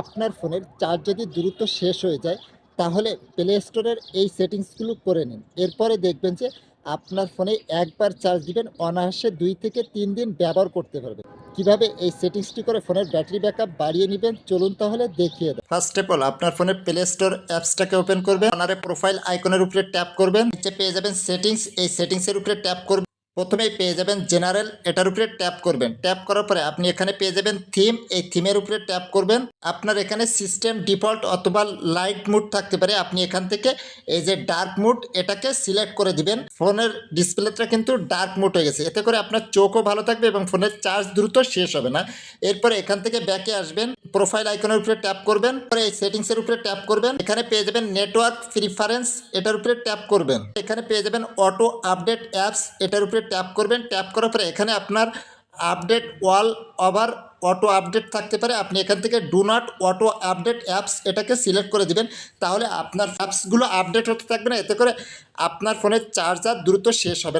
আপনার ফোনের চার্জ যদি দ্রুত শেষ হয়ে যায় তাহলে প্লে স্টোরের এই সেটিংসগুলো করে নিন। এরপরে দেখবেন যে আপনার ফোনে একবার চার্জ দিবেন অনায়াসে 2 থেকে 3 দিন ব্যবহার করতে পারবেন। কিভাবে এই সেটিংসটি করে ফোনের ব্যাটারি ব্যাকআপ বাড়িয়ে নেবেন চলুন তাহলে দেখিয়ে দেয়। ফার্স্ট অফ অল আপনার ফোনের প্লে স্টোর অ্যাপসটাকে ওপেন করবেন, কর্নারে প্রোফাইল আইকনের উপরে ট্যাপ করবেন, নিচে পেয়ে যাবেন সেটিংস, এই সেটিংসের উপরে ট্যাপ করবেন। প্রথমেই পেয়ে যাবেন জেনারেল, এটার উপরে ট্যাপ করবেন। ট্যাপ করার পরে আপনি এখানে পেয়ে যাবেন থিম, এই থিমের উপরে ট্যাপ করবেন। আপনার এখানে সিস্টেম ডিফল্ট অথবা লাইট মুড থাকতে পারে, আপনি এখান থেকে এই যে ডার্ক মুড এটাকে সিলেক্ট করে দিবেন। ফোনের ডিসপ্লেটা কিন্তু ডার্ক মুড হয়ে গেছে, এতে করে আপনার চোখও ভালো থাকবে এবং ফোনের চার্জ দ্রুত শেষ হবে না। এরপরে এখান থেকে ব্যাকে আসবেন, প্রোফাইল আইকনের উপরে ট্যাপ করবেন, পরে এই সেটিংসের উপরে ট্যাপ করবেন। এখানে পেয়ে যাবেন নেটওয়ার্ক প্রিফারেন্স, এটার উপরে ট্যাপ করবেন। এখানে পেয়ে যাবেন অটো আপডেট অ্যাপস, এটার উপরে ট্যাপ করবেন। ট্যাপ করার পরে এখানে আপনার আপডেট ওয়াল ওভার অটো আপডেট থাকতে পারে, আপনি এখান থেকে do not auto update apps এটাকে সিলেক্ট করে দিবেন। তাহলে আপনার অ্যাপসগুলো আপডেট হতে থাকবে না, এতে করে আপনার ফোনের চার্জার দ্রুত শেষ হবে না।